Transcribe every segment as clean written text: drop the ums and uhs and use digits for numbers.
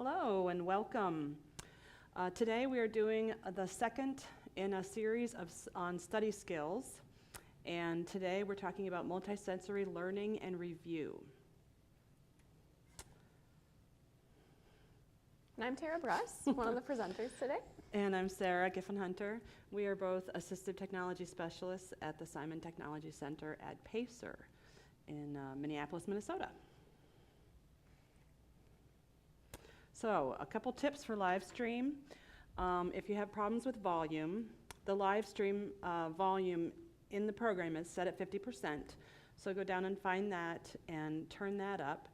Hello and welcome. Today we are doing the second in a series on study skills, and today we're talking about multisensory learning and review. And I'm Tara Bruss, one of the presenters today. And I'm Sarah Giffen-Hunter. We are both assistive technology specialists at the Simon Technology Center at Pacer in Minneapolis, Minnesota. So, a couple tips for Livestream. If you have problems with volume, the Livestream volume in the program is set at 50%. So go down and find that and turn that up.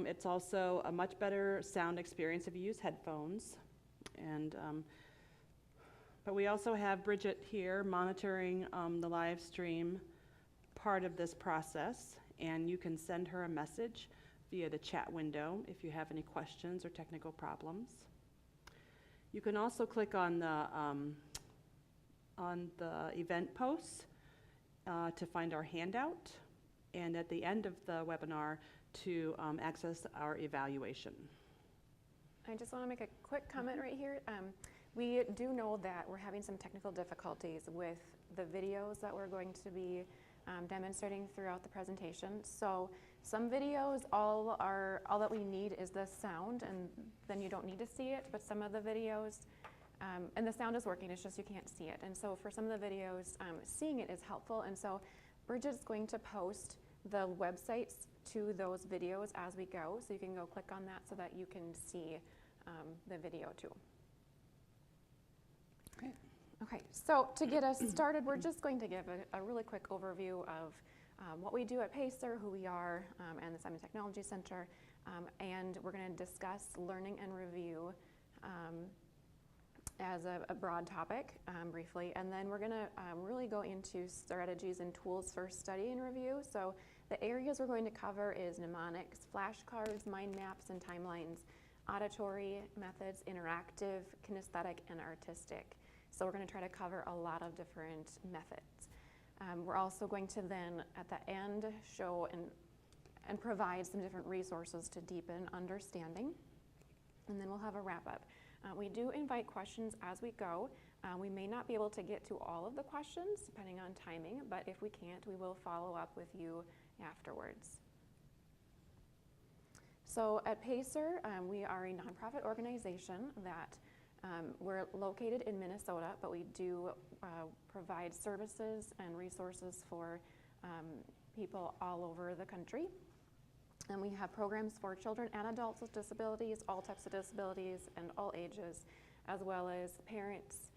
It's also a much better sound experience if you use headphones. But we also have Bridget here monitoring the Livestream part of this process, and you can send her a message via the chat window if you have any questions or technical problems. You can also click on the event posts to find our handout, and at the end of the webinar to access our evaluation. I just want to make a quick comment right here. We do know that we're having some technical difficulties with the videos that we're going to be demonstrating throughout the presentation. So some videos, all that we need is the sound, and then you don't need to see it. But some of the videos, and the sound is working, it's just you can't see it. And so for some of the videos, seeing it is helpful. And so Bridget's going to post the websites to those videos as we go. So you can go click on that so that you can see the video too. Great. Okay, so to get us started, we're just going to give a really quick overview of what we do at Pacer, who we are, and the Simon Technology Center, and we're going to discuss learning and review as a broad topic briefly, and then we're going to really go into strategies and tools for study and review. So the areas we're going to cover is mnemonics, flashcards, mind maps and timelines, auditory methods, interactive, kinesthetic, and artistic. So we're going to try to cover a lot of different methods. We're also going to then, at the end, show and provide some different resources to deepen understanding. And then we'll have a wrap-up. We do invite questions as we go. We may not be able to get to all of the questions, depending on timing, but if we can't, we will follow up with you afterwards. So at Pacer, we are a nonprofit organization that we're located in Minnesota, but we do provide services and resources for people all over the country. And we have programs for children and adults with disabilities, all types of disabilities and all ages, as well as parents,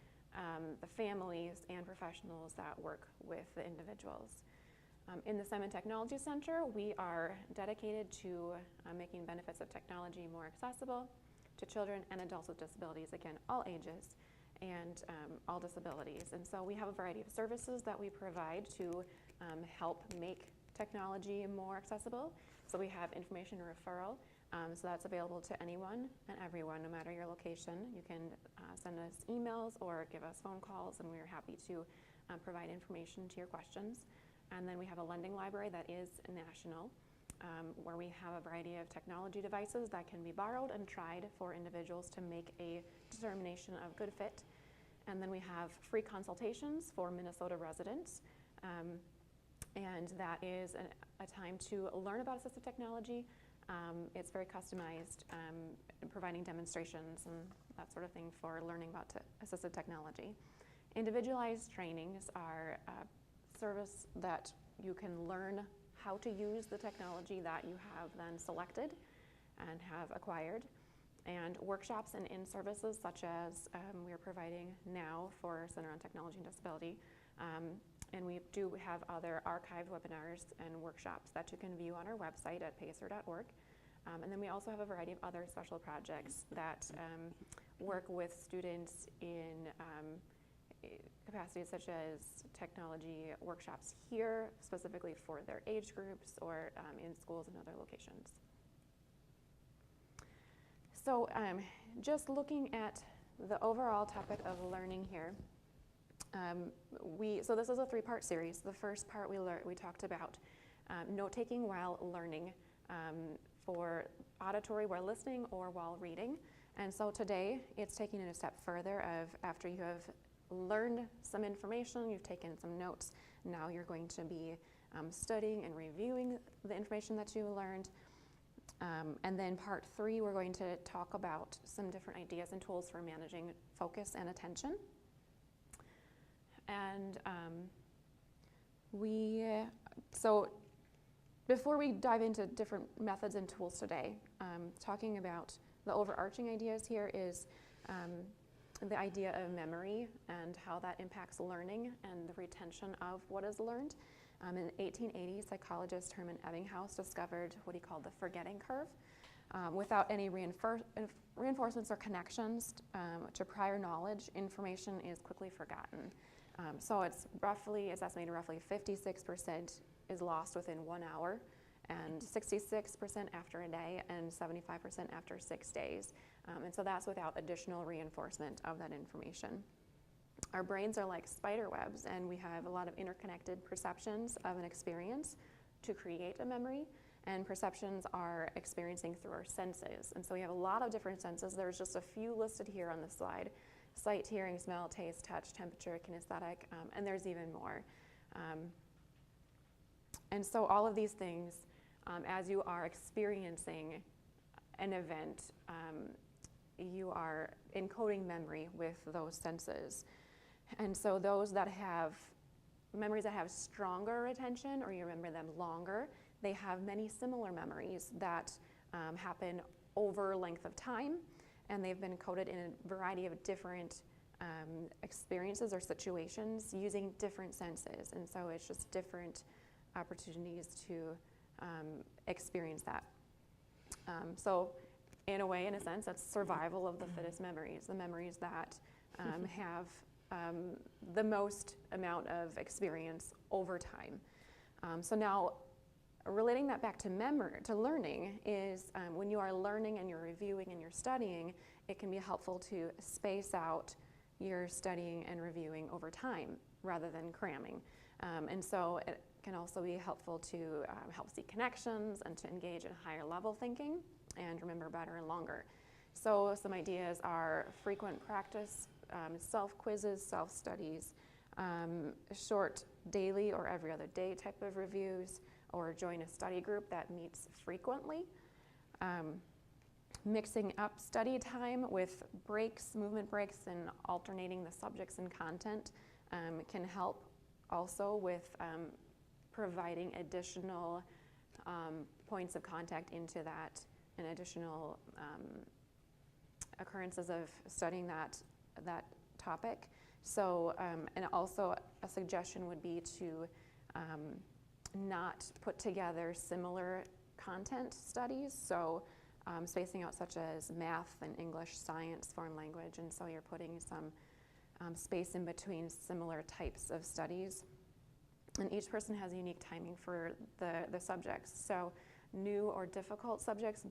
the families, and professionals that work with the individuals. In the Simon Technology Center, we are dedicated to making benefits of technology more accessible to children and adults with disabilities, again, all ages and all disabilities. And so we have a variety of services that we provide to help make technology more accessible. So we have information referral, so that's available to anyone and everyone, no matter your location. You can send us emails or give us phone calls, and we're happy to provide information to your questions. And then we have a lending library that is national, where we have a variety of technology devices that can be borrowed and tried for individuals to make a determination of good fit. And then we have free consultations for Minnesota residents. And that is a time to learn about assistive technology. It's very customized, providing demonstrations and that sort of thing for learning about assistive technology. Individualized trainings are a service that you can learn how to use the technology that you have then selected and have acquired. And workshops and in-services such as we are providing now for Center on Technology and Disability. And we do have other archived webinars and workshops that you can view on our website at pacer.org. And then we also have a variety of other special projects that work with students in capacities such as technology workshops here, specifically for their age groups, or in schools and other locations. So just looking at the overall topic of learning here, so this is a three-part series. The first part we talked about note-taking while learning for auditory while listening or while reading. And so today it's taking it a step further of after you have learned some information, you've taken some notes, now you're going to be studying and reviewing the information that you learned. And then part 3, we're going to talk about some different ideas and tools for managing focus and attention. And so before we dive into different methods and tools today, talking about the overarching ideas here is the idea of memory and how that impacts learning and the retention of what is learned. In 1880, psychologist Hermann Ebbinghaus discovered what he called the forgetting curve. Without any reinforcements or connections to prior knowledge, information is quickly forgotten. So it's estimated roughly 56% is lost within 1 hour, and 66% after a day, and 75% after 6 days. And so that's without additional reinforcement of that information. Our brains are like spider webs, and we have a lot of interconnected perceptions of an experience to create a memory, and perceptions are experiencing through our senses. And so we have a lot of different senses. There's just a few listed here on the slide: sight, hearing, smell, taste, touch, temperature, kinesthetic, and there's even more. And so all of these things, as you are experiencing an event, you are encoding memory with those senses. And so those that have memories that have stronger retention, or you remember them longer, they have many similar memories that happen over length of time, and they've been encoded in a variety of different experiences or situations using different senses. And so it's just different opportunities to experience that. So in a way, in a sense, that's survival of the fittest memories, the memories that have the most amount of experience over time. So now, relating that back to learning is when you are learning and you're reviewing and you're studying, it can be helpful to space out your studying and reviewing over time rather than cramming. And so it can also be helpful to help see connections and to engage in higher level thinking and remember better and longer. So some ideas are frequent practice, self-quizzes, self-studies, short daily or every other day type of reviews, or join a study group that meets frequently. Mixing up study time with breaks, movement breaks, and alternating the subjects and content can help also with providing additional points of contact into that and additional occurrences of studying that topic. So, and also a suggestion would be to not put together similar content studies. So spacing out such as math and English, science, foreign language, and so you're putting some space in between similar types of studies. And each person has unique timing for the subjects. So new or difficult subjects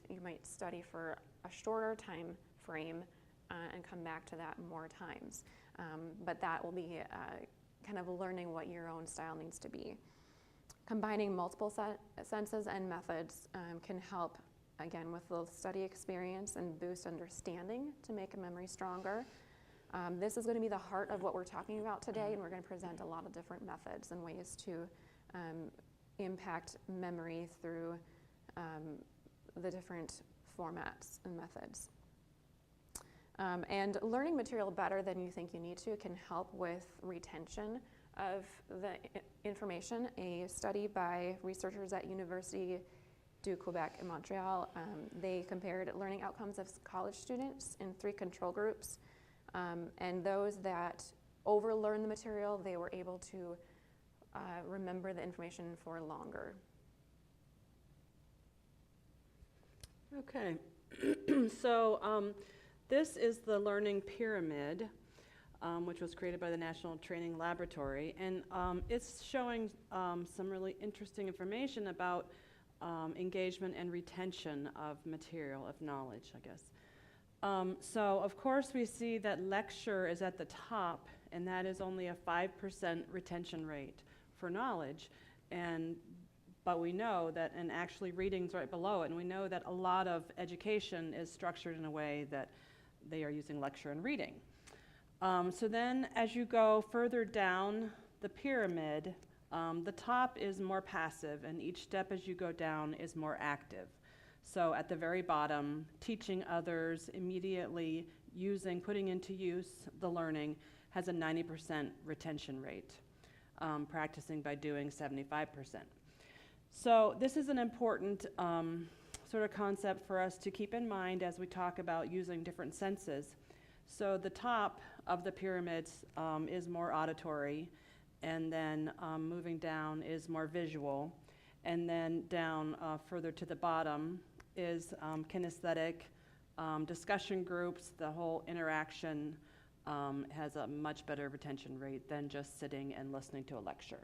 you might study for a shorter time frame and come back to that more times. But that will be kind of learning what your own style needs to be. Combining multiple senses and methods can help, again, with the study experience and boost understanding to make a memory stronger. This is going to be the heart of what we're talking about today, and we're going to present a lot of different methods and ways to impact memory through the different formats and methods. And learning material better than you think you need to can help with retention of the information. A study by researchers at University du Quebec in Montreal, they compared learning outcomes of college students in 3 control groups. And those that overlearned the material, they were able to remember the information for longer. Okay, so this is the learning pyramid, which was created by the National Training Laboratory, and it's showing some really interesting information about engagement and retention of material, of knowledge, I guess. So of course we see that lecture is at the top, and that is only a 5% retention rate for knowledge, and but we know that, and actually reading's right below it, and we know that a lot of education is structured in a way that they are using lecture and reading. So then as you go further down the pyramid, the top is more passive, and each step as you go down is more active. So at the very bottom, teaching others, immediately putting into use the learning, has a 90% retention rate. Practicing by doing 75%. So this is an important sort of concept for us to keep in mind as we talk about using different senses. So the top of the pyramids is more auditory, and then moving down is more visual, and then down further to the bottom is kinesthetic, discussion groups, the whole interaction has a much better retention rate than just sitting and listening to a lecture.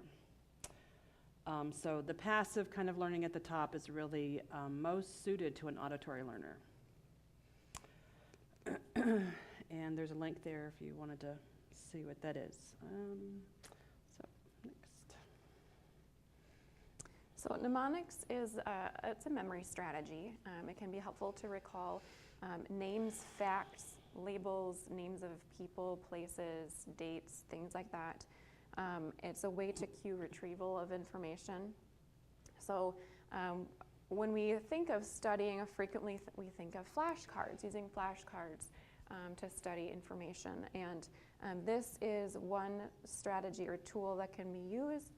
So the passive kind of learning at the top is really most suited to an auditory learner. And there's a link there if you wanted to see what that is. So next. So mnemonics is it's a memory strategy. It can be helpful to recall names, facts, labels, names of people, places, dates, things like that. It's a way to cue retrieval of information. So when we think of studying, frequently we think of flashcards, using flashcards to study information. And this is one strategy or tool that can be used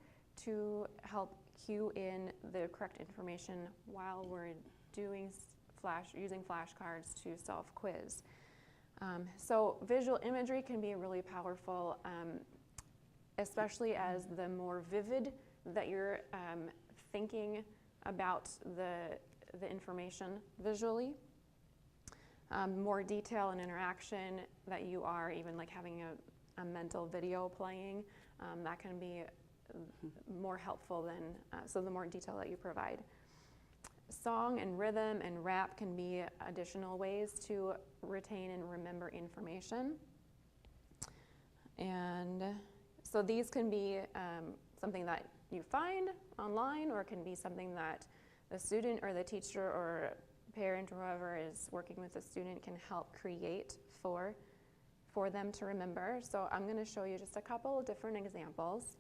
to help cue in the correct information while we're using flashcards to self-quiz. So visual imagery can be really powerful, especially as the more vivid that you're thinking about the information visually. More detail and interaction that you are, even like having a mental video playing, that can be more helpful than, so the more detail that you provide. Song and rhythm and rap can be additional ways to retain and remember information. And so these can be something that you find online, or it can be something that the student or the teacher or parent or whoever is working with the student can help create for them to remember. So I'm going to show you just a couple of different examples.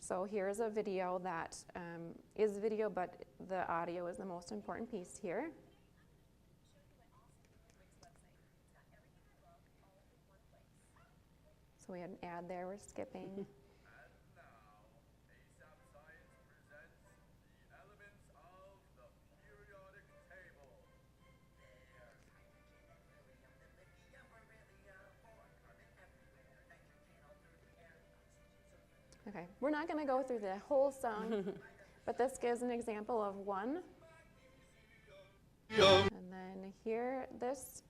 So here's a video that is video, but the audio is the most important piece here. So we had an ad there, we're skipping. Okay, we're not going to go through the whole song, but this gives an example of one. And then here, this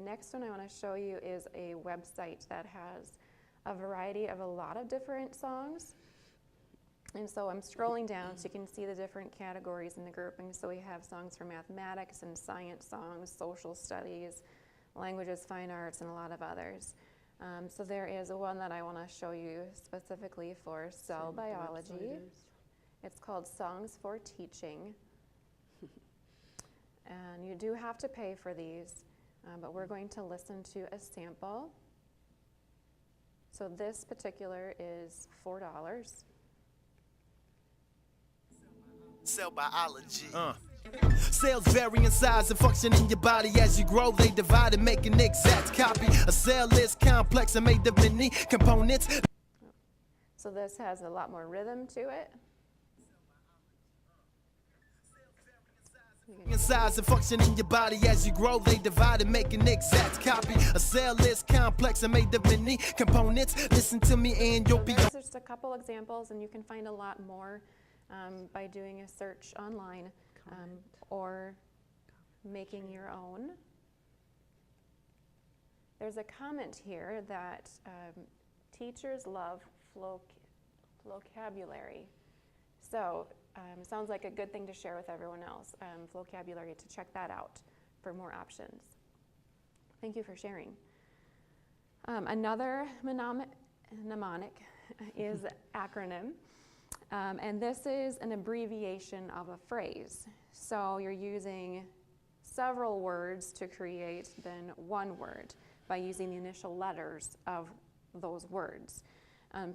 next one I want to show you is a website that has a variety of a lot of different songs. And so I'm scrolling down so you can see the different categories in the grouping. So we have songs for mathematics and science songs, social studies, languages, fine arts, and a lot of others. So there is one that I want to show you specifically for cell biology. It's called Songs for Teaching. And you do have to pay for these, but we're going to listen to a sample. So this particular is $4. Cell biology. Cells vary in size and function in your body as you grow. They divide and make an exact copy. A cell is complex and made of many components. So this has a lot more rhythm to it. In size and function in your body as you grow. They divide and make an exact copy. A cell is complex and made of many components. Listen to me and you'll be. Those are just a couple examples, and you can find a lot more by doing a search online. Or making your own. There's a comment here that teachers love vocabulary. So sounds like a good thing to share with everyone else, vocabulary, to check that out for more options. Thank you for sharing. Another mnemonic is acronym. And this is an abbreviation of a phrase. So you're using several words to create then one word by using the initial letters of those words.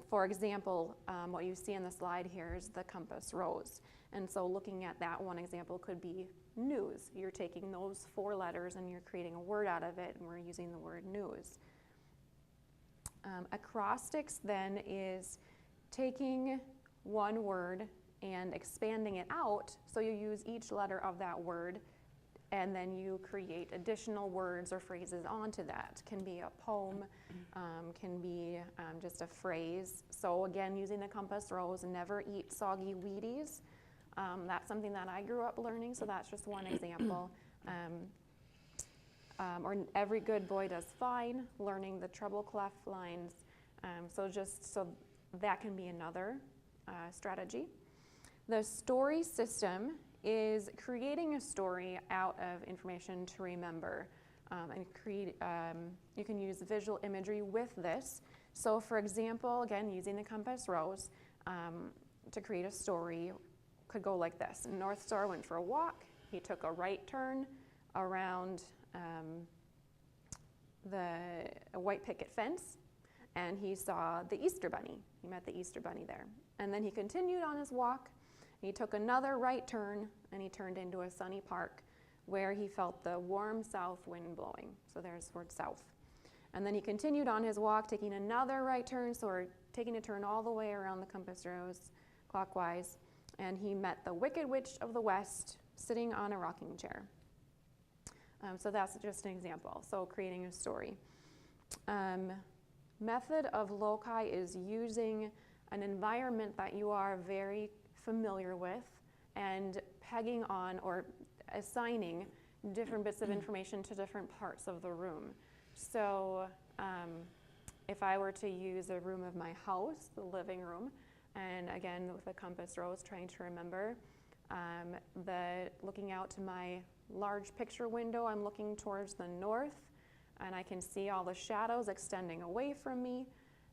For example, what you see on the slide here is the compass rose. And so looking at that one example could be news. You're taking those 4 letters and you're creating a word out of it, and we're using the word news. Acrostics then is taking one word and expanding it out, so you use each letter of that word and then you create additional words or phrases onto that. Can be a poem, can be just a phrase. So again, using the compass rose, never eat soggy Wheaties. That's something that I grew up learning, so that's just one example. Or every good boy does fine, learning the treble clef lines. So that can be another strategy. The story system is creating a story out of information to remember. You can use visual imagery with this. So for example, again, using the compass rose to create a story could go like this. North Star went for a walk. He took a right turn around a white picket fence, and he saw the Easter Bunny. He met the Easter Bunny there. And then he continued on his walk. He took another right turn, and he turned into a sunny park where he felt the warm south wind blowing. So there's word south. And then he continued on his walk, taking another right turn, so we're taking a turn all the way around the compass rose clockwise, and he met the Wicked Witch of the West sitting on a rocking chair. So that's just an example, so creating a story. Method of loci is using an environment that you are very familiar with and pegging on or assigning different bits of information to different parts of the room. So if I were to use a room of my house, the living room, and again with the compass rose trying to remember, looking out to my large picture window, I'm looking towards the north, and I can see all the shadows extending away from me.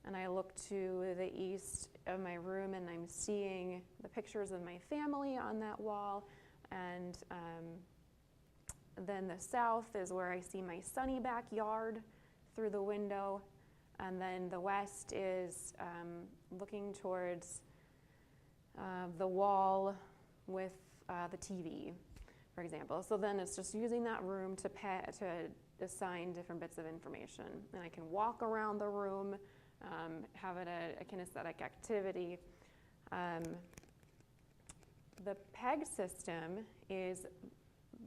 And I look to the east of my room, and I'm seeing the pictures of my family on that wall. And then the south is where I see my sunny backyard through the window. And then the west is looking towards the wall with the TV, for example. So then it's just using that room to assign different bits of information. And I can walk around the room, have it a kinesthetic activity. The PEG system is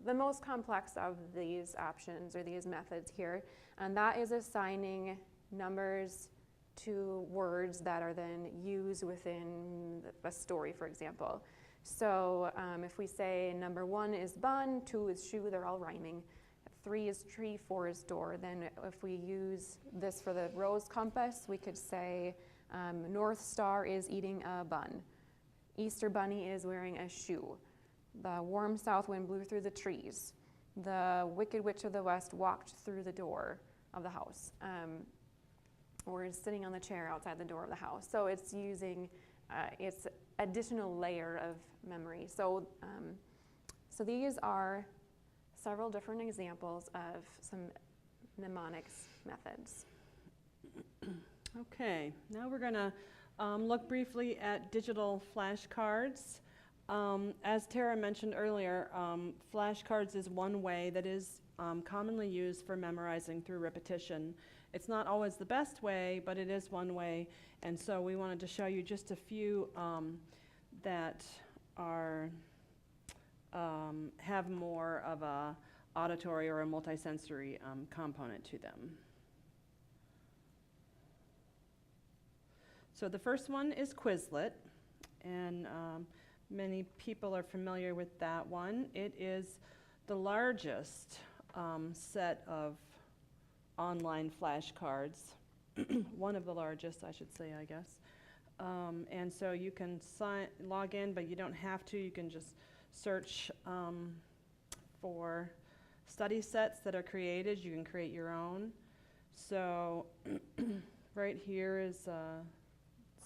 the most complex of these options or these methods here, and that is assigning numbers to words that are then used within a story, for example. So if we say number 1 is bun, 2 is shoe, they're all rhyming. 3 is tree, 4 is door. Then if we use this for the rose compass, we could say North Star is eating a bun. Easter Bunny is wearing a shoe. The warm south wind blew through the trees. The Wicked Witch of the West walked through the door of the house, or is sitting on the chair outside the door of the house. So it's using its additional layer of memory. So these are several different examples of some mnemonics methods. Okay, now we're going to look briefly at digital flashcards. As Tara mentioned earlier, flashcards is one way that is commonly used for memorizing through repetition. It's not always the best way, but it is one way, and so we wanted to show you just a few that are have more of a auditory or a multisensory component to them. So the first one is Quizlet, and many people are familiar with that one. It is the largest set of online flashcards, one of the largest, I should say, I guess. And so you can log in, but you don't have to. You can just search for study sets that are created. You can create your own. So right here is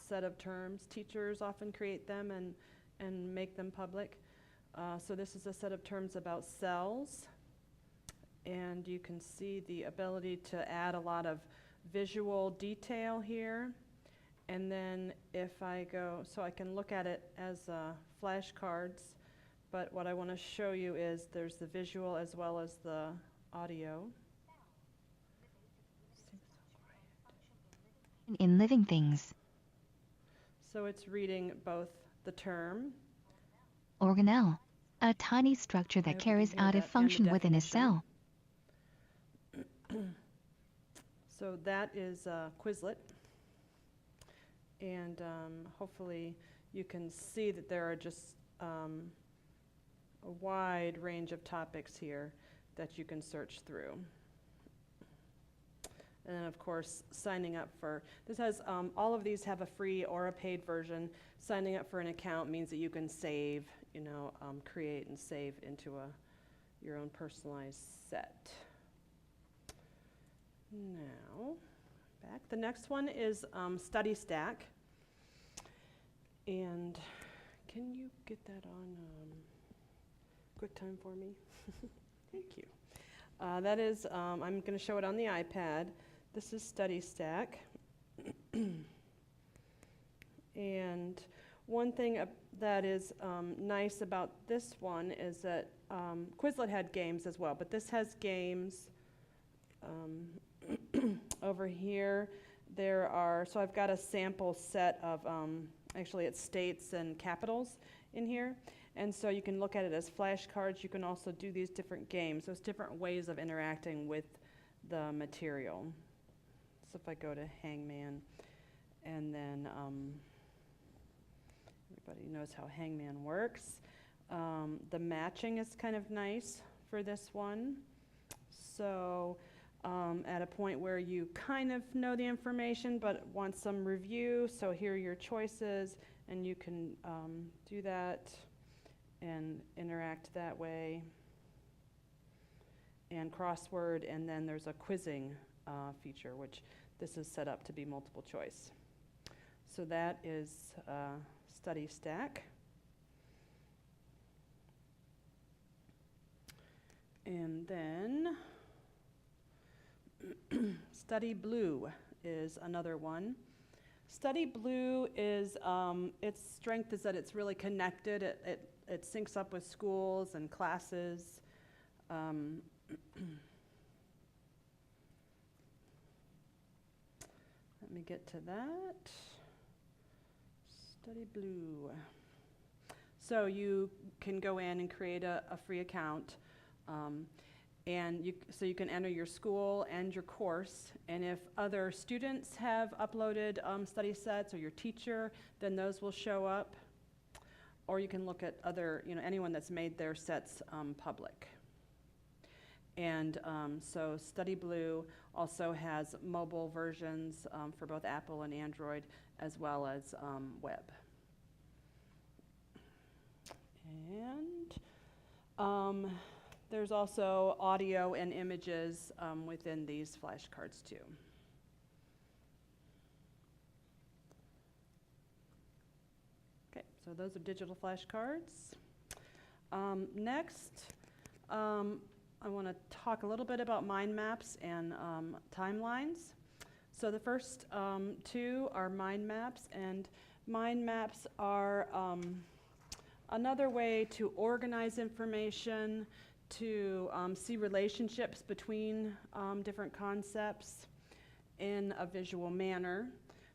set of terms. Teachers often create them and make them public. So this is a set of terms about cells. And you can see the ability to add a lot of visual detail here. And then if I go, so I can look at it as flashcards, but what I want to show you is there's the visual as well as the audio. In living things. So it's reading both the term. Organelle, a tiny structure that carries out a function within a cell. So that is Quizlet. And hopefully you can see that there are just a wide range of topics here that you can search through. And then, of course, signing up for, this has, all of these have a free or a paid version. Signing up for an account means that you can save, you know, create and save into your own personalized set. Now, back. The next one is Study Stack. And can you get that on QuickTime for me? Thank you. That is, I'm going to show it on the iPad. This is Study Stack. And one thing that is nice about this one is that Quizlet had games as well, but this has games over here. There are, so I've got a sample set of, actually it's states and capitals in here. And so you can look at it as flashcards. You can also do these different games. There's different ways of interacting with the material. So if I go to Hangman, and then everybody knows how Hangman works. The matching is kind of nice for this one. So at a point where you kind of know the information but want some review, so here are your choices, and you can do that and interact that way. And crossword, and then there's a quizzing feature, which this is set up to be multiple choice. So that is Study Stack. And then Study Blue is another one. Study Blue is, its strength is that it's really connected. It syncs up with schools and classes. Let me get to that. Study Blue. So you can go in and create a free account. And so you can enter your school and your course. And if other students have uploaded study sets, or your teacher, then those will show up. Or you can look at other, anyone that's made their sets public. And so Study Blue also has mobile versions for both Apple and Android, as well as web. And there's also audio and images within these flashcards too. Okay, so those are digital flashcards. Next, I want to talk a little bit about mind maps and timelines. So the first two are mind maps, and mind maps are another way to organize information, to see relationships between different concepts in a visual manner.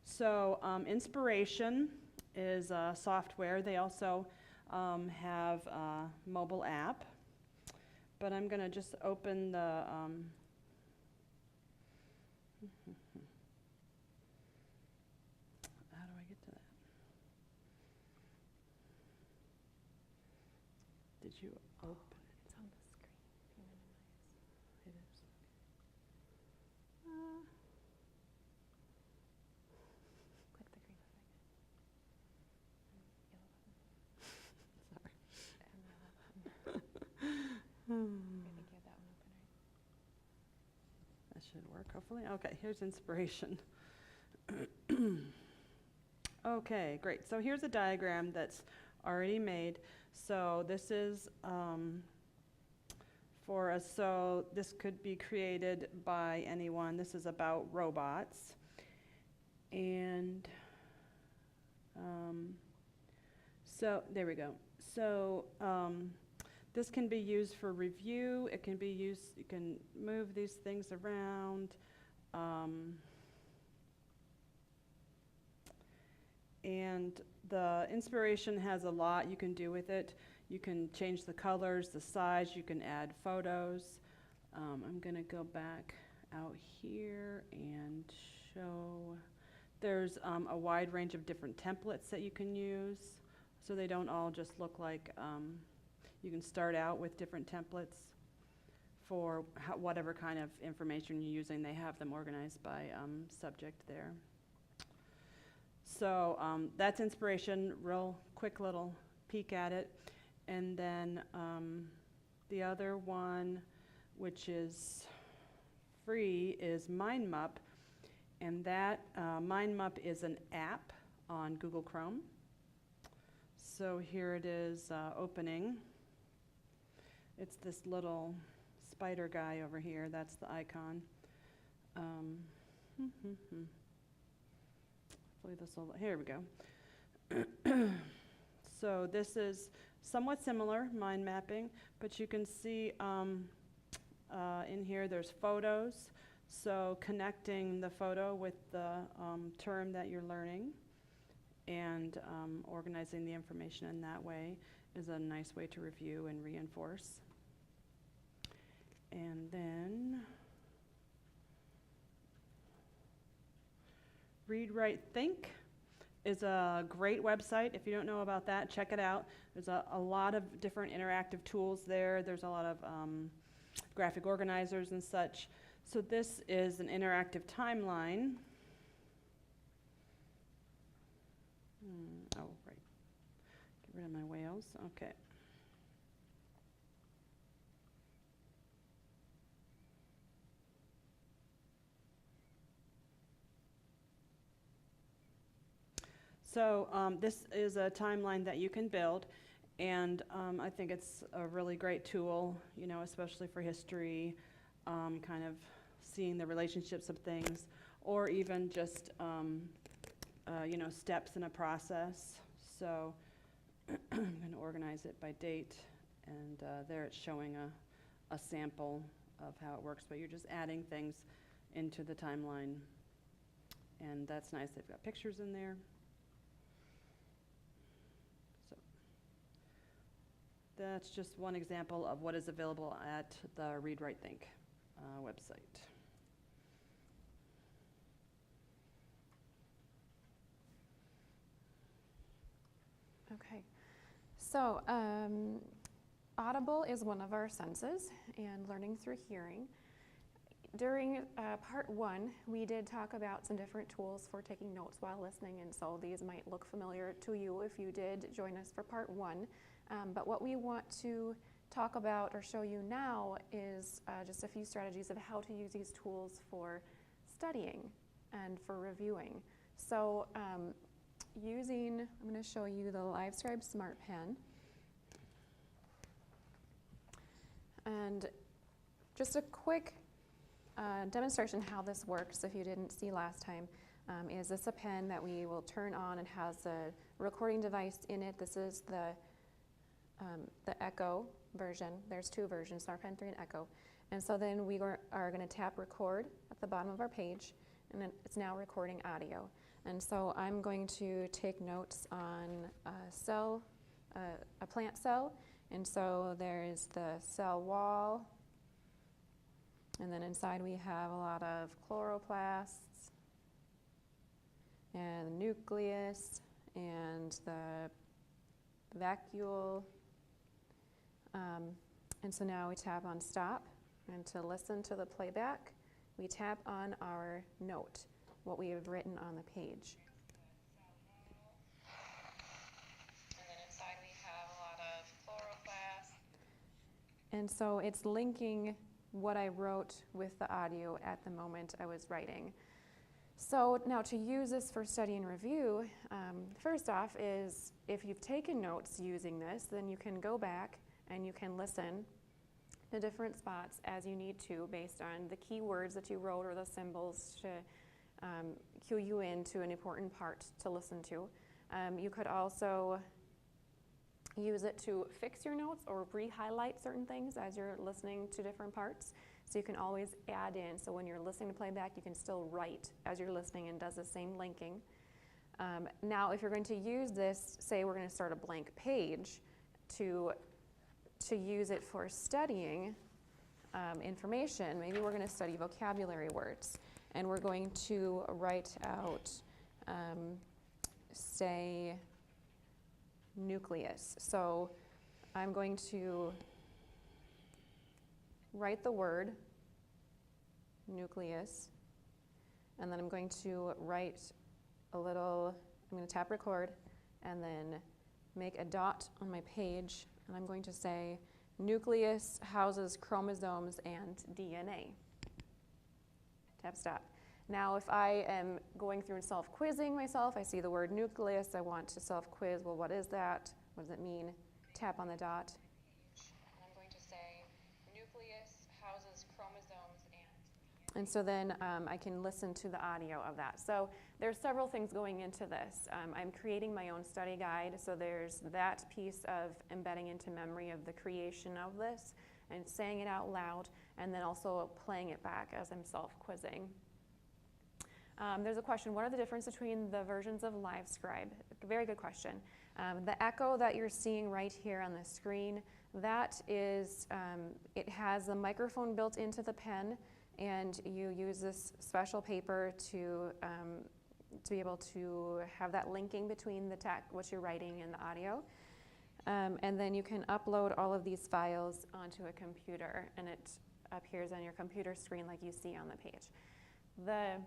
So Inspiration is software. They also have a mobile app. But I'm going to just open the how do I get to that? Did you open? It's on the screen. If you minimize. It is. Click the green button. Yellow button. Sorry. And the button. I think you had that one open, right? That should work, hopefully. Okay, here's Inspiration. Okay, great. So here's a diagram that's already made. So this is for us. So this could be created by anyone. This is about robots. And so there we go. So this can be used for review. It can be used, you can move these things around. And the inspiration has a lot you can do with it. You can change the colors, the size, you can add photos. I'm gonna go back out here and show. There's a wide range of different templates that you can use, so they don't all just look like, you can start out with different templates for whatever kind of information you're using. They have them organized by subject there. So that's inspiration, real quick little peek at it. And then the other one, which is free, is MindMup. And that MindMup is an app on Google Chrome. So here it is opening. It's this little spider guy over here. That's the icon. Hopefully this will, here we go. So this is somewhat similar, mind mapping, but you can see in here there's photos. So connecting the photo with the term that you're learning and organizing the information in that way is a nice way to review and reinforce. And then Read, Write, Think is a great website. If you don't know about that, check it out. There's a lot of different interactive tools there. There's a lot of graphic organizers and such. So this is an interactive timeline. Oh, right. Get rid of my whales. Okay. So this is a timeline that you can build, and I think it's a really great tool, you know, especially for history, kind of seeing the relationships of things, or even just, you know, steps in a process. So I'm going to organize it by date, and there it's showing a sample of how it works, but you're just adding things into the timeline, and that's nice. They've got pictures in there. That's just one example of what is available at the Read, Write, Think website. Okay, so audible is one of our senses, and learning through hearing. During part one, we did talk about some different tools for taking notes while listening, and so these might look familiar to you if you did join us for part one. But what we want to talk about or show you now is just a few strategies of how to use these tools for studying and for reviewing. So I'm going to show you the Livestream Smart Pen. And just a quick demonstration how this works, if you didn't see last time, is this a pen that we will turn on and has a recording device in it. This is the Echo version. There's two versions, SmartPen 3 and Echo. And so then we are going to tap record at the bottom of our page, and then it's now recording audio. And so I'm going to take notes on a plant cell. And so there is the cell wall, and then inside we have a lot of chloroplasts and the nucleus and the vacuole. And so now we tap on stop, and to listen to the playback, we tap on our note, what we have written on the page. And then inside we have a lot of chloroplasts. And so it's linking what I wrote with the audio at the moment I was writing. So now to use this for study and review, first off is if you've taken notes using this, then you can go back and you can listen to different spots as you need to based on the keywords that you wrote or the symbols to cue you into an important part to listen to. You could also use it to fix your notes or re-highlight certain things as you're listening to different parts. So you can always add in. So when you're listening to playback, you can still write as you're listening and does the same linking. Now, if you're going to use this, say we're going to start a blank page to use it for studying information, maybe we're going to study vocabulary words. And we're going to write out, say, nucleus. So I'm going to write the word nucleus, and then I'm going to write I'm going to tap record, and then make a dot on my page, and I'm going to say nucleus houses chromosomes and DNA. Tap stop. Now if I am going through and self-quizzing myself, I see the word nucleus, I want to self-quiz, well, what is that? What does it mean? Tap on the dot. And I'm going to say nucleus houses chromosomes and so then I can listen to the audio of that. So there's several things going into this. I'm creating my own study guide, so there's that piece of embedding into memory of the creation of this and saying it out loud, and then also playing it back as I'm self-quizzing. There's a question, what are the differences between the versions of Livescribe? Very good question. The echo that you're seeing right here on the screen, that is, it has a microphone built into the pen, and you use this special paper to be able to have that linking between the what you're writing and the audio. And then you can upload all of these files onto a computer, and it appears on your computer screen like you see on the page. The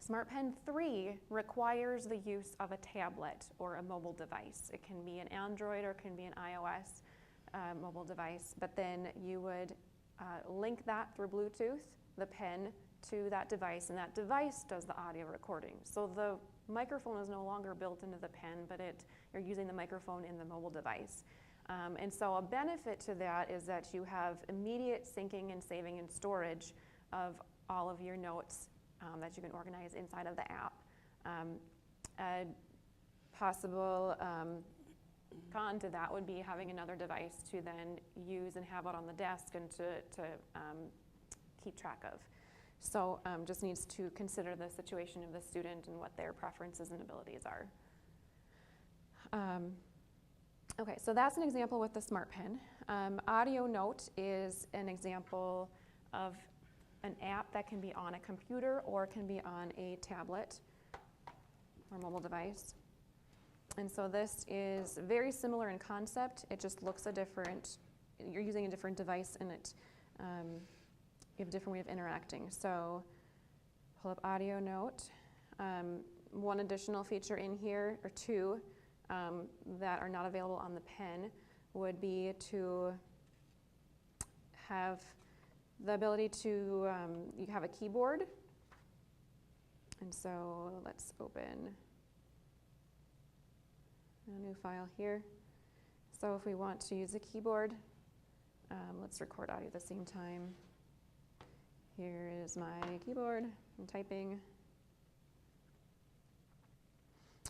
SmartPen 3 requires the use of a tablet or a mobile device. It can be an Android or it can be an iOS mobile device, but then you would link that through Bluetooth, the pen, to that device, and that device does the audio recording. So the microphone is no longer built into the pen, but you're using the microphone in the mobile device. And so a benefit to that is that you have immediate syncing and saving and storage of all of your notes that you can organize inside of the app. A possible con to that would be having another device to then use and have out on the desk and to keep track of. So just needs to consider the situation of the student and what their preferences and abilities are. Okay, so that's an example with the SmartPen. Audio Note is an example of an app that can be on a computer or can be on a tablet or mobile device. And so this is very similar in concept. It just looks you're using a different device, and you have a different way of interacting. So pull up Audio Note. One additional feature in here, or two, that are not available on the pen would be to have the ability to, you have a keyboard. And so let's open a new file here. So if we want to use a keyboard, let's record audio at the same time. Here is my keyboard, I'm typing.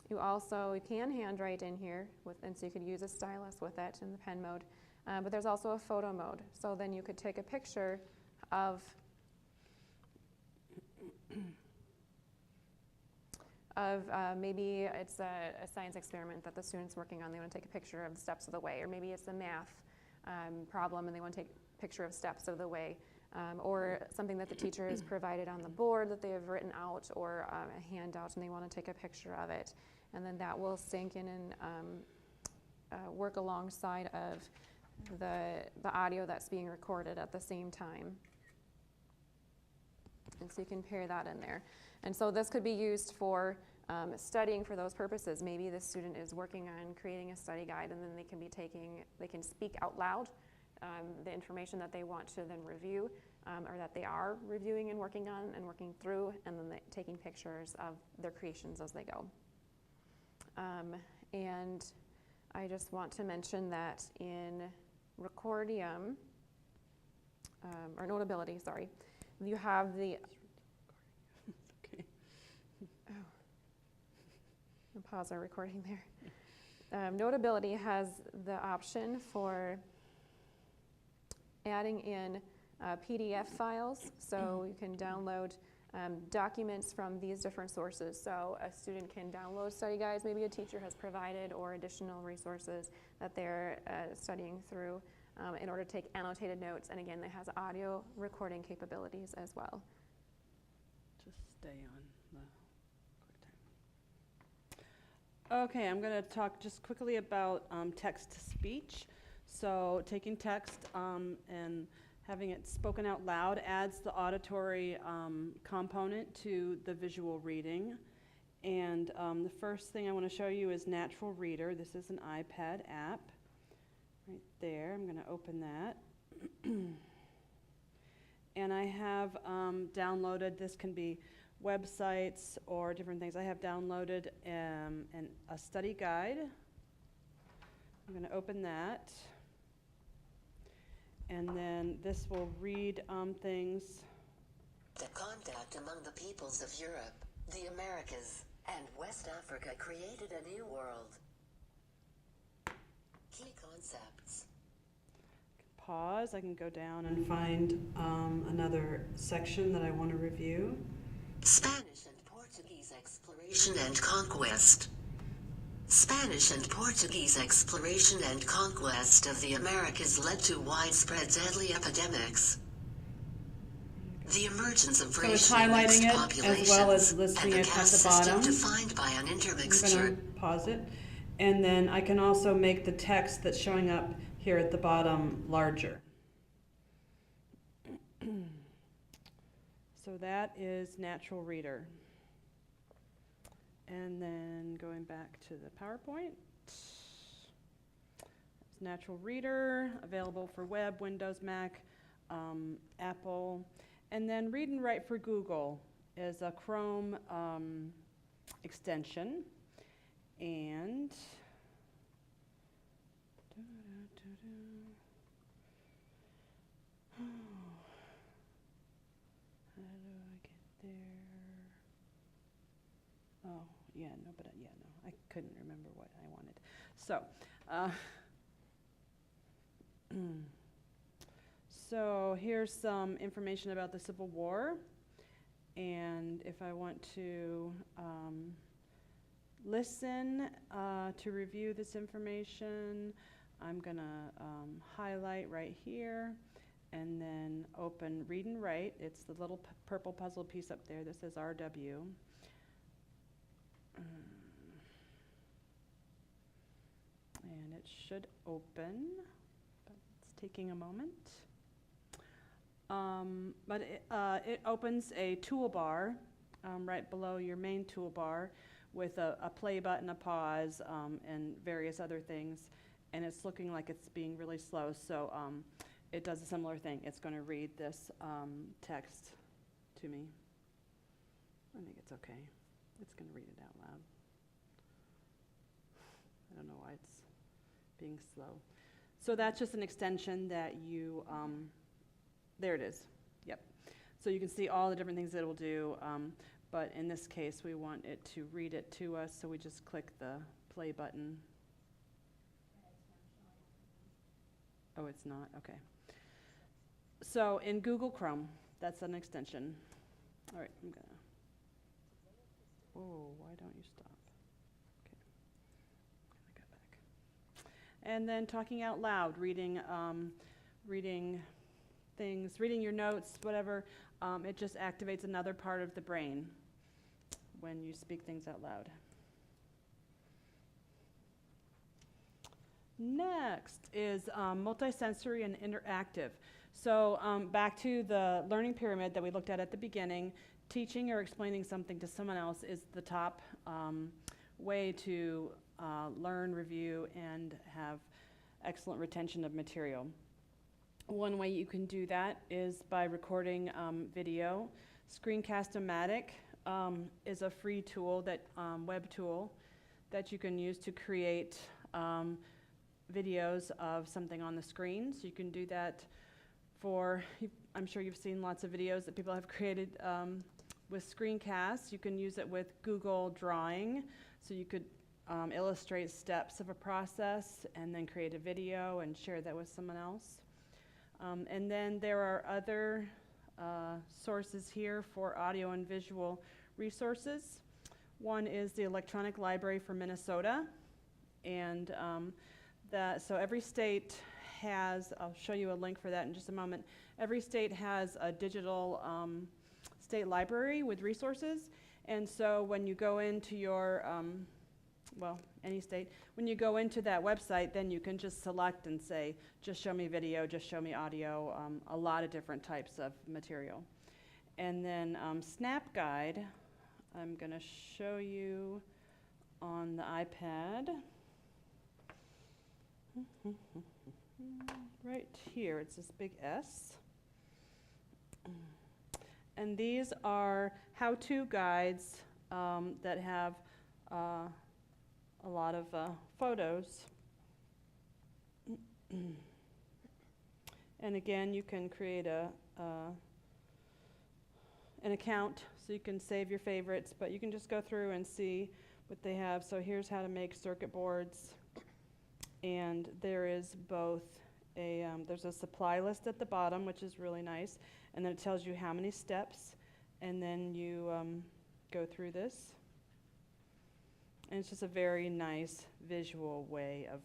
You can handwrite in here, and so you could use a stylus with it in the pen mode. But there's also a photo mode. So then you could take a picture of maybe it's a science experiment that the student's working on. They want to take a picture of the steps of the way, or maybe it's a math problem and they want to take a picture of steps of the way, or something that the teacher has provided on the board that they have written out, or a handout, and they want to take a picture of it. And then that will sync in and work alongside of the audio that's being recorded at the same time. And so you can pair that in there. And so this could be used for studying for those purposes. Maybe the student is working on creating a study guide, and then they can speak out loud the information that they want to then review, or that they are reviewing and working on and working through, and then taking pictures of their creations as they go. And I just want to mention that in Recordium, or Notability, sorry, you have the, Okay. I'll pause our recording there. Notability has the option for adding in PDF files, so you can download documents from these different sources. So a student can download study guides maybe a teacher has provided, or additional resources that they're studying through in order to take annotated notes. And again, it has audio recording capabilities as well. Just stay on the QuickTime. Okay, I'm going to talk just quickly about text-to-speech. So taking text and having it spoken out loud adds the auditory component to the visual reading. And the first thing I want to show you is Natural Reader. This is an iPad app right there. I'm going to open that. And I have downloaded, this can be websites or different things. I have downloaded a study guide. I'm going to open that. And then this will read things. The contact among the peoples of Europe, the Americas, and West Africa created a new world. Key concepts. Pause. I can go down and find another section that I want to review. Spanish and Portuguese exploration and conquest. Spanish and Portuguese exploration and conquest of the Americas led to widespread deadly epidemics. The emergence of So it's racially highlighting mixed it populations as well as listing and the it at caste the bottom. system defined by an I'm intermixture. going to pause it. And then I can also make the text that's showing up here at the bottom larger. So that is Natural Reader. And then going back to the PowerPoint. It's Natural Reader, available for web, Windows, Mac, Apple. And then Read and Write for Google is a Chrome extension. And how do I get there? Oh, yeah, no, but yeah, no, I couldn't remember what I wanted. So, so here's some information about the Civil War. And if I want to listen to review this information, I'm going to highlight right here and then open Read and Write. It's the little purple puzzle piece up there. This is RW. And it should open, but it's taking a moment. But it opens a toolbar right below your main toolbar with a play button, a pause, and various other things. And it's looking like it's being really slow, so it does a similar thing. It's going to read this text to me. I think it's okay. It's going to read it out loud. I don't know why it's being slow. So that's just an extension that you, there it is. Yep. So you can see all the different things that it will do, but in this case we want it to read it to us, so we just click the play button. Oh, it's not? Okay. So in Google Chrome, that's an extension. All right, I'm gonna. Oh, why don't you stop? Okay, I'm gonna go back. And then talking out loud, reading things, reading your notes, whatever. It just activates another part of the brain when you speak things out loud. Next is multisensory and interactive. So back to the learning pyramid that we looked at the beginning, teaching or explaining something to someone else is the top way to learn, review, and have excellent retention of material. one way you can do that is by recording video. Screencast-O-Matic is a free tool, that web tool that you can use to create videos of something on the screen. So you can do that for, I'm sure you've seen lots of videos that people have created with screencasts. You can use it with Google Drawing, so you could illustrate steps of a process and then create a video and share that with someone else. And then there are other sources here for audio and visual resources. One is the Electronic Library for Minnesota, and so every state has, I'll show you a link for that in just a moment, every state has a digital state library with resources, and so when you go into your, well, any state, when you go into that website, then you can just select and say, just show me video, just show me audio, a lot of different types of material. And then Snap Guide, I'm going to show you on the iPad. Right here, it's this big S. And these are how-to guides that have a lot of photos. And again, you can create an account, so you can save your favorites, but you can just go through and see what they have. So here's how to make circuit boards, and there is both there's a supply list at the bottom, which is really nice, and then it tells you how many steps, and then you go through this. And it's just a very nice visual way of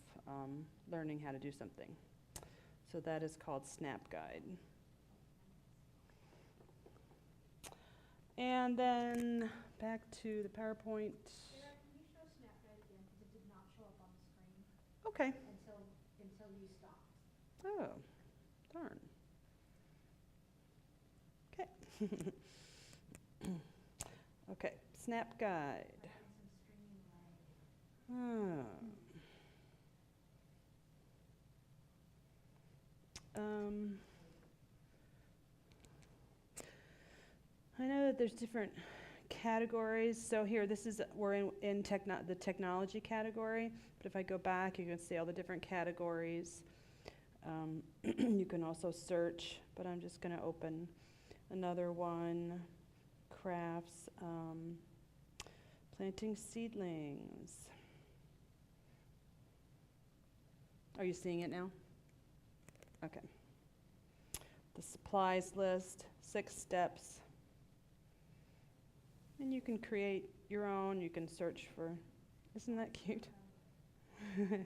learning how to do something. So that is called Snap Guide. And then back to the PowerPoint. Sarah, can you show Snap Guide again, because it did not show up on the screen Okay. until you stopped. Oh, darn. Okay. Okay, Snap Guide. Oh. I know that there's different categories. So here, we're in the technology category. But if I go back, you can see all the different categories. You can also search, but I'm just going to open another one. Crafts, planting seedlings. Are you seeing it now? Okay. The supplies list, 6 steps. And you can create your own, you can search for, isn't that cute? Oh, man.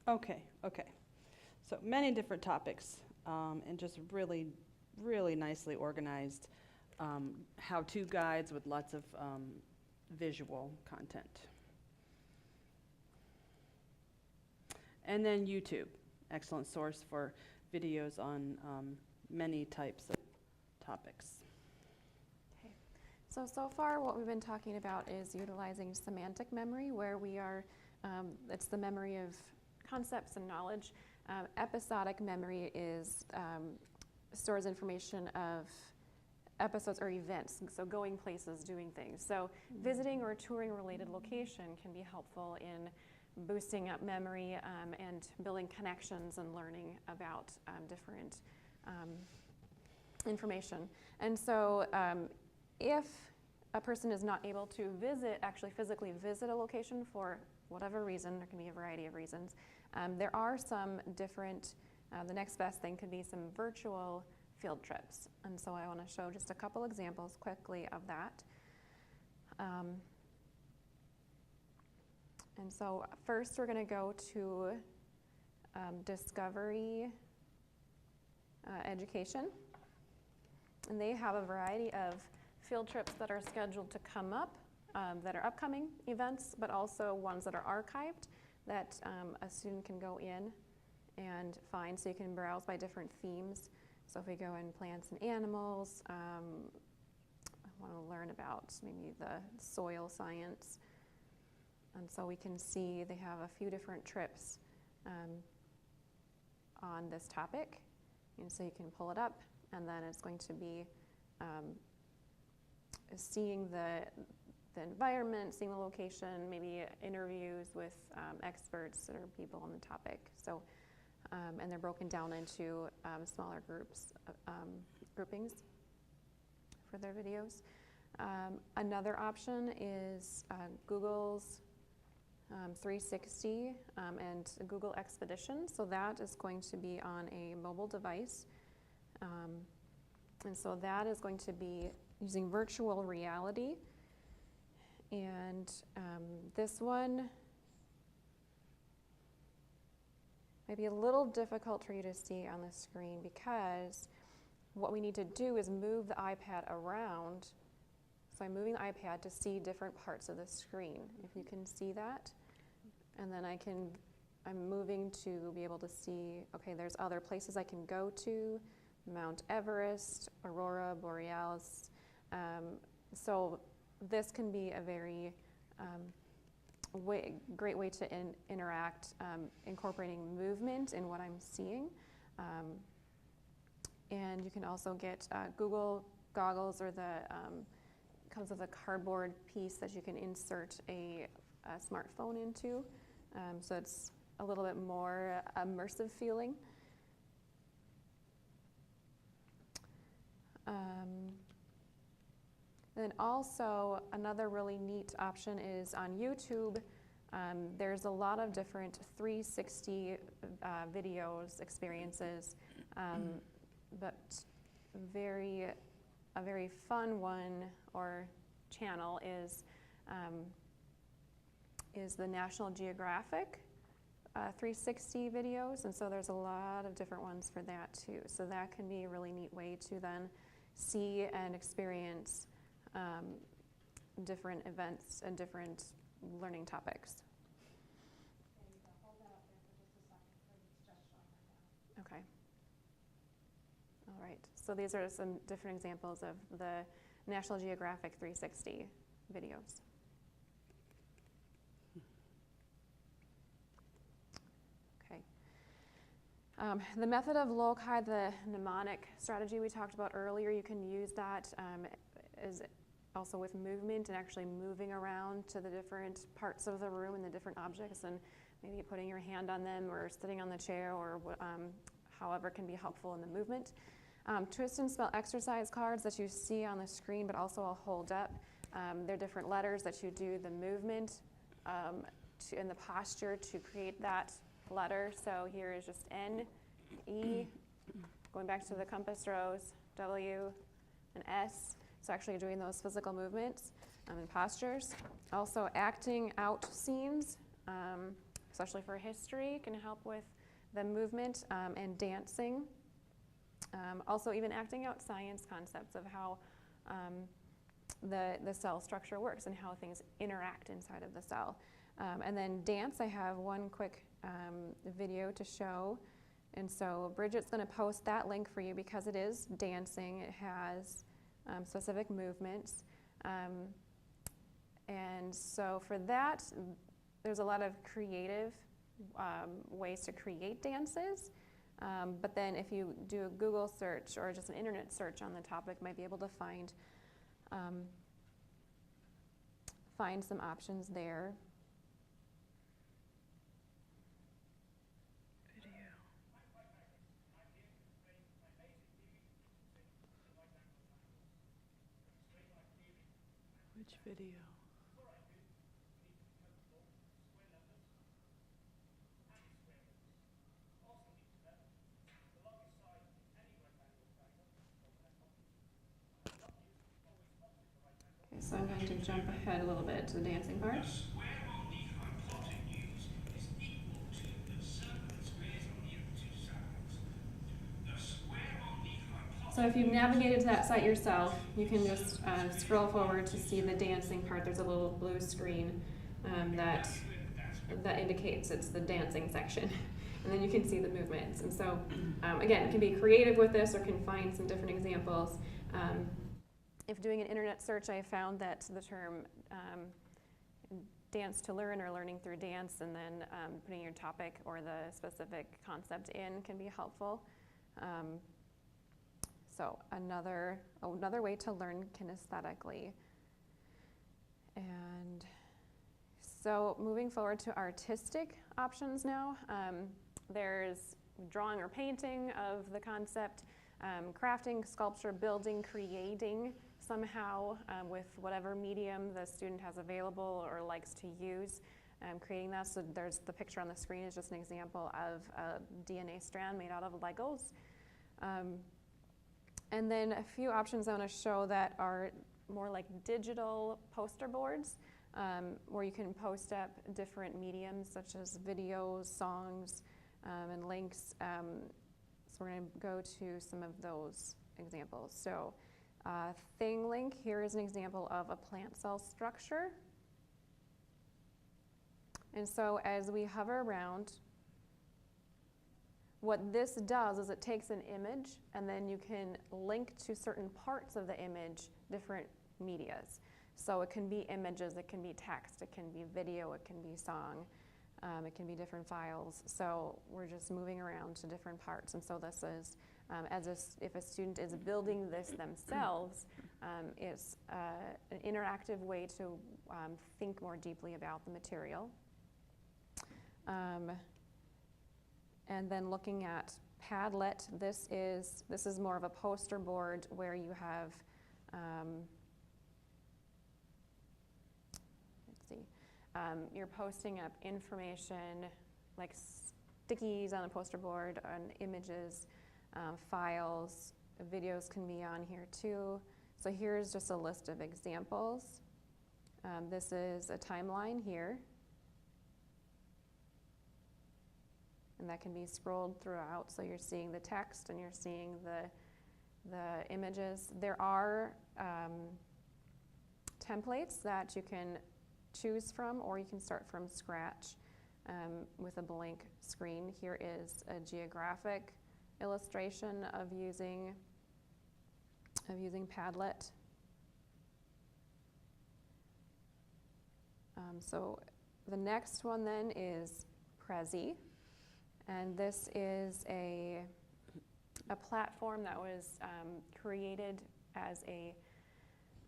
Okay. So many different topics, and just really, really nicely organized how-to guides with lots of visual content. And then YouTube, excellent source for videos on many types of topics. So far what we've been talking about is utilizing semantic memory, where we are, it's the memory of concepts and knowledge. Episodic memory is stores information of episodes or events, so going places, doing things. So visiting or touring a related location can be helpful in boosting up memory and building connections and learning about different information. And so if a person is not able to actually physically visit a location for whatever reason, there can be a variety of reasons, there are some different, the next best thing could be some virtual field trips. And so I want to show just a couple examples quickly of that. And so first we're going to go to Discovery Education. And they have a variety of field trips that are scheduled to come up, that are upcoming events, but also ones that are archived that a student can go in and find, so you can browse by different themes. So if we go in plants and animals, I want to learn about maybe the soil science. And so we can see they have a few different trips on this topic. And so you can pull it up, and then it's going to be seeing the environment, seeing the location, maybe interviews with experts or people on the topic. So, and they're broken down into smaller groupings for their videos. Another option is Google's 360 and Google Expedition. So that is going to be on a mobile device. And so that is going to be using virtual reality. And this one might be a little difficult for you to see on the screen, because what we need to do is move the iPad around. So I'm moving the iPad to see different parts of the screen, if you can see that. And then I'm moving to be able to see, okay, there's other places I can go to, Mount Everest, Aurora Borealis. So this can be a very great way to interact, incorporating movement in what I'm seeing. And you can also get Google goggles, or comes with a cardboard piece that you can insert a smartphone into. So it's a little bit more immersive feeling. Then also another really neat option is on YouTube. There's a lot of different 360 videos, experiences, but a very fun one or channel is the National Geographic 360 videos, and so there's a lot of different ones for that too. So that can be a really neat way to then see and experience different events and different learning topics. Okay, you can hold that up there for just a second, so it's just showing right now. Okay. All right. So these are some different examples of the National Geographic 360 videos. Okay. The method of loci, the mnemonic strategy we talked about earlier, you can use that is also with movement and actually moving around to the different parts of the room and the different objects, and maybe putting your hand on them or sitting on the chair, or however can be helpful in the movement. Twist and spell exercise cards that you see on the screen, but also I'll hold up. They're different letters that you do the movement and the posture to create that letter. So here is just N, E, going back to the compass rose, W, and S. So actually doing those physical movements and postures. Also acting out scenes, especially for history, can help with the movement, and dancing. Also even acting out science concepts of how the cell structure works and how things interact inside of the cell. And then dance, I have one quick video to show. And so Bridget's going to post that link for you because it is dancing. It has specific movements. And so for that, there's a lot of creative ways to create dances. But then if you do a Google search or just an internet search on the topic, you might be able to find some options there. Which video? Okay, so I'm going to jump ahead a little bit to the dancing part. So if you've navigated to that site yourself, you can just scroll forward to see the dancing part. There's a little blue screen that indicates it's the dancing section. And and then you can see the movements. And so, again, it can be creative with this or can find some different examples. If doing an internet search, I found that the term dance to learn or learning through dance, and then putting your topic or the specific concept in can be helpful. So another way to learn kinesthetically. And so moving forward to artistic options now, there's drawing or painting of the concept, crafting, sculpture, building, creating somehow with whatever medium the student has available or likes to use, creating that. So there's the picture on the screen is just an example of a DNA strand made out of Legos. And then a few options I want to show that are more like digital poster boards, where you can post up different mediums such as videos, songs, and links. So we're going to go to some of those examples. So Thing Link, here is an example of a plant cell structure. And so as we hover around, what this does is it takes an image and then you can link to certain parts of the image different medias. So it can be images, it can be text, it can be video, it can be song, it can be different files. So we're just moving around to different parts. And so this is, if a student is building this themselves, it's an interactive way to think more deeply about the material. And then looking at Padlet, this is more of a poster board where you have, you're posting up information like stickies on a poster board, on images, files, videos can be on here too. So here's just a list of examples. This is a timeline here. And that can be scrolled throughout, so you're seeing the text and you're seeing the images. There are templates that you can choose from, or you can start from scratch with a blank screen. Here is a geographic illustration of using Padlet. So the next one then is Prezi. And this is a platform that was created as a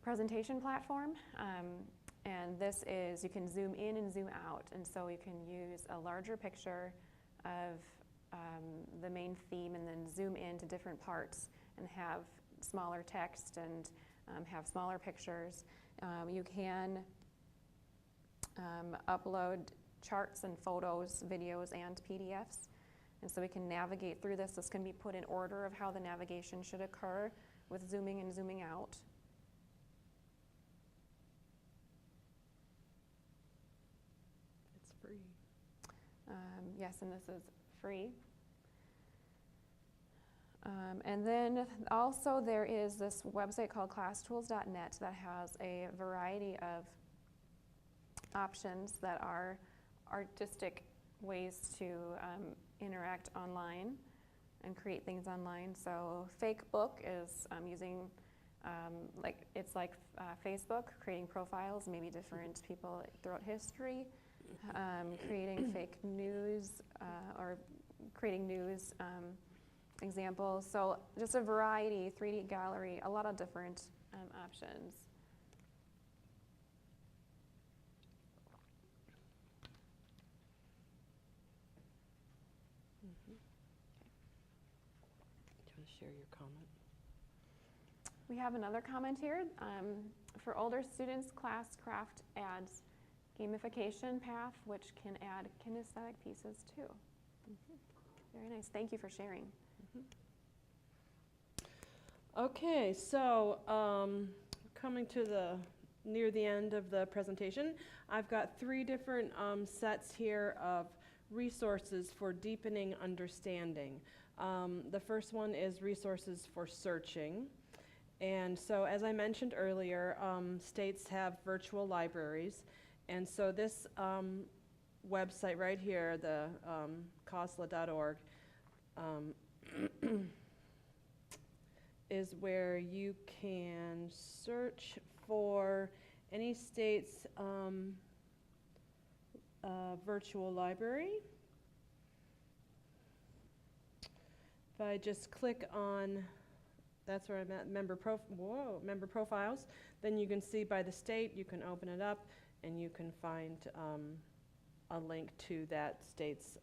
presentation platform. And this is, you can zoom in and zoom out. And so you can use a larger picture of the main theme and then zoom into different parts and have smaller text and have smaller pictures. You can upload charts and photos, videos, and PDFs. And so we can navigate through this. This can be put in order of how the navigation should occur with zooming and zooming out. It's free. Yes, and this is free. And then also there is this website called classtools.net that has a variety of options that are artistic ways to interact online and create things online. So Fake Book is using, it's like Facebook, creating profiles, maybe different people throughout history, creating fake news or creating news examples. So just a variety, 3D gallery, a lot of different options. Share your comment. We have another comment here. For older students, class craft adds gamification path, which can add kinesthetic pieces too. Very nice. Thank you for sharing. Okay, so coming to near the end of the presentation, I've got 3 different sets here of resources for deepening understanding. The first one is resources for searching. And so as I mentioned earlier, states have virtual libraries. And so this website right here, the COSLA.org, is where you can search for any state's virtual library. If I just click on, that's where I'm at, member profiles, then you can see by the state, you can open it up, and you can find a link to that state's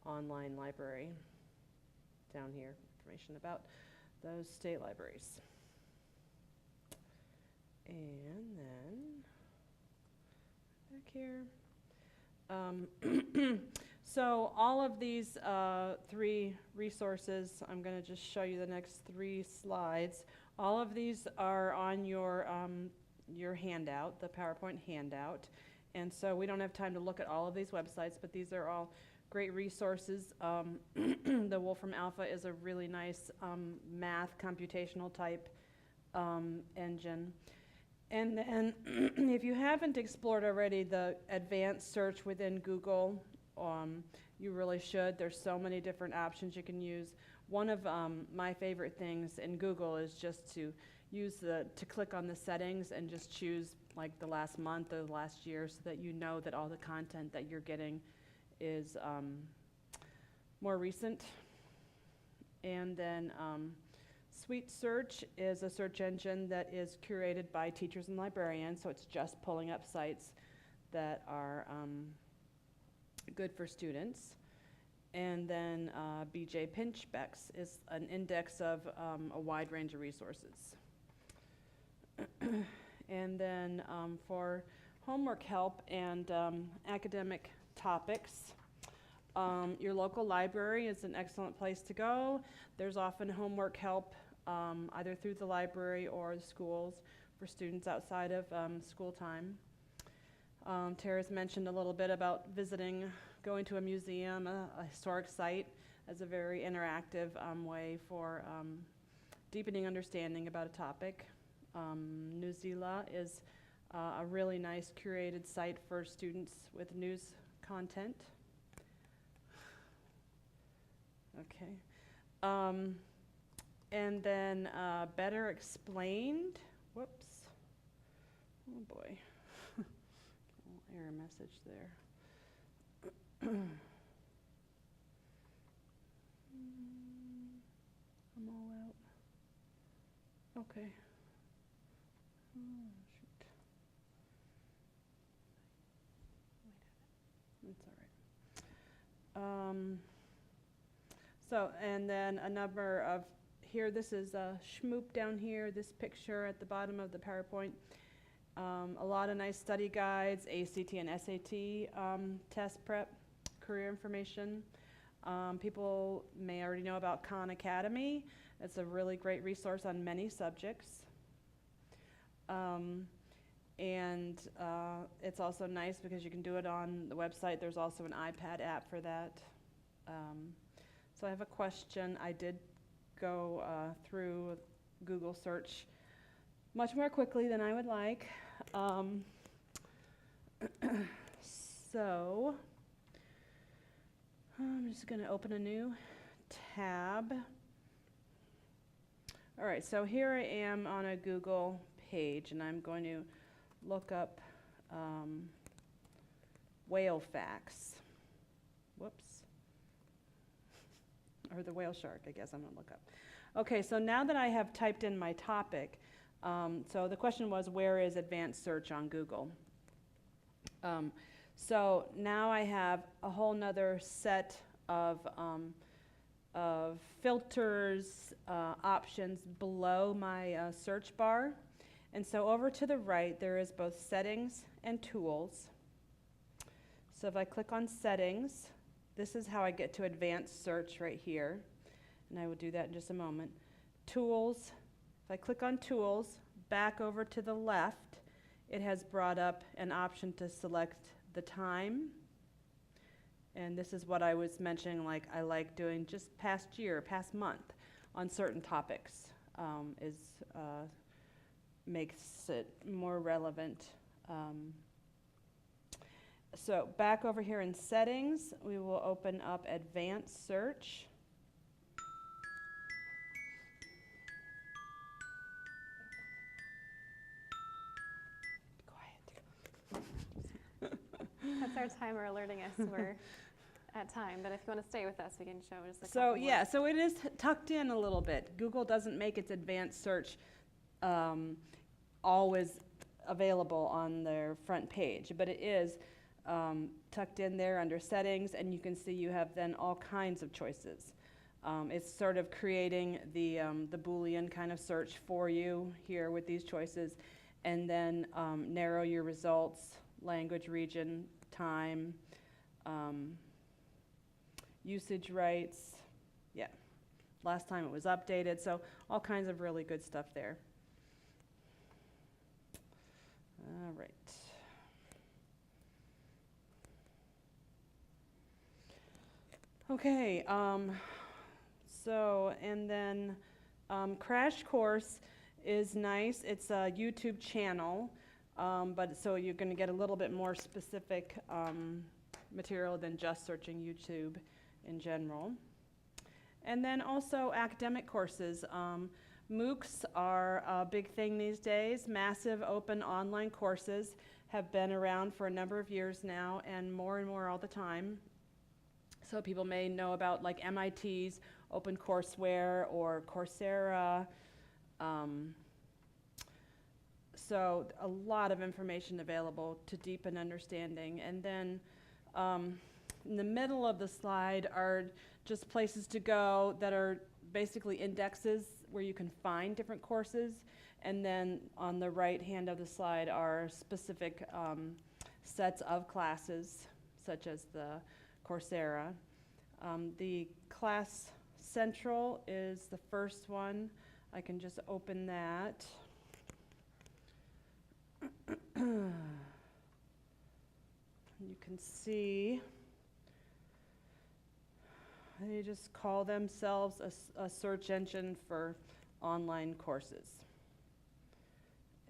online library down here, information about those state libraries. And then back here. So all of these 3 resources, I'm going to just show you the next 3 slides. All of these are on your handout, the PowerPoint handout. And so we don't have time to look at all of these websites, but these are all great resources. The Wolfram Alpha is a really nice math computational type engine. And then if you haven't explored already the advanced search within Google, you really should. There's so many different options you can use. One of my favorite things in Google is just to use to click on the settings and just choose like the last month or the last year, so that you know that all the content that you're getting is more recent. And then Sweet Search is a search engine that is curated by teachers and librarians, so it's just pulling up sites that are good for students. And then BJ Pinchbeck's is an index of a wide range of resources. And then for homework help and academic topics, your local library is an excellent place to go. There's often homework help either through the library or the schools for students outside of school time. Tara's mentioned a little bit about going to a museum, a historic site, as a very interactive way for deepening understanding about a topic. Newsela is a really nice curated site for students with news content. Okay. And then Better Explained. Whoops. Oh boy. Little error message there. I'm all out. Okay. Oh, shoot. That's all right. So, and then a number of, here, this is a Schmoop down here, this picture at the bottom of the PowerPoint. A lot of nice study guides, ACT and SAT test prep, career information. People may already know about Khan Academy. It's a really great resource on many subjects. And it's also nice because you can do it on the website. There's also an iPad app for that. So I have a question. I did go through Google search much more quickly than I would like. So I'm just going to open a new tab. All right, so here I am on a Google page, and I'm going to look up whale facts. Whoops. Or the whale shark, I guess I'm going to look up. Okay, so now that I have typed in my topic, so the question was, where is advanced search on Google? So now I have a whole nother set of filters, options below my search bar. And so over to the right, there is both settings and tools. So if I click on settings, this is how I get to advanced search right here. And I will do that in just a moment. Tools, if I click on tools, back over to the left, it has brought up an option to select the time. And this is what I was mentioning, like I like doing just past year, past month on certain topics, makes it more relevant. So back over here in settings, we will open up advanced search. That's our timer alerting us we're at time, but if you want to stay with us, we can show just a So couple yeah, more. so it is tucked in a little bit. Google doesn't make its advanced search always available on their front page, but it is tucked in there under settings, and you can see you have then all kinds of choices. It's sort of creating the Boolean kind of search for you here with these choices, and then narrow your results, language, region, time, usage rights. Yeah, last time it was updated, so all kinds of really good stuff there. All right. Okay, so, and then Crash Course is nice. It's a YouTube channel, but so you're going to get a little bit more specific material than just searching YouTube in general. And then also academic courses. MOOCs are a big thing these days. Massive open online courses have been around for a number of years now, and more all the time. So people may know about like MIT's OpenCourseWare or Coursera. So a lot of information available to deepen understanding. And then in the middle of the slide are just places to go that are basically indexes where you can find different courses. And then on the right hand of the slide are specific sets of classes, such as the Coursera. The Class Central is the first one. I can just open that. You can see they just call themselves a search engine for online courses.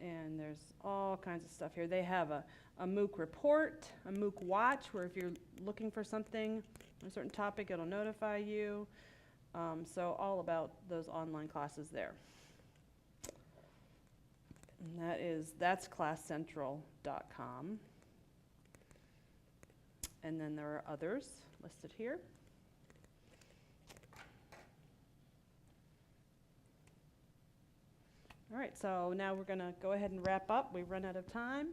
And there's all kinds of stuff here. They have a MOOC report, a MOOC watch, where if you're looking for something, a certain topic, it'll notify you. So all about those online classes there. And that's classcentral.com. And then there are others listed here. All right, so now we're going to go ahead and wrap up. We've run out of time.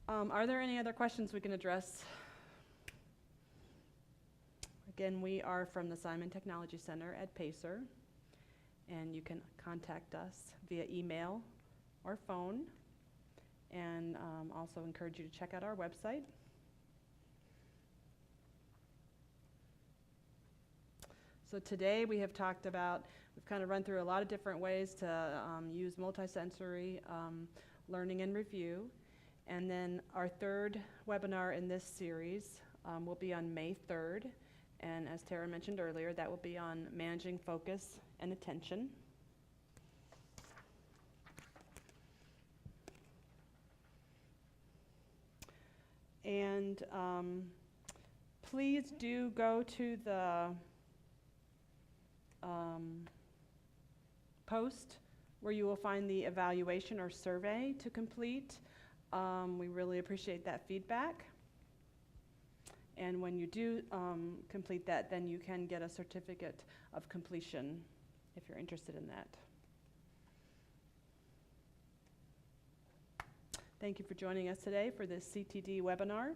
Are there any other questions we can address? Again, we are from the Simon Technology Center at Pacer, and you can contact us via email or phone, and also encourage you to check out our website. So today we have talked about, we've kind of run through a lot of different ways to use multisensory learning and review. And then our third webinar in this series will be on May 3rd. And as Tara mentioned earlier, that will be on managing focus and attention. And please do go to the post where you will find the evaluation or survey to complete. We really appreciate that feedback. And when you do complete that, then you can get a certificate of completion if you're interested in that. Thank you for joining us today for this CTD webinar.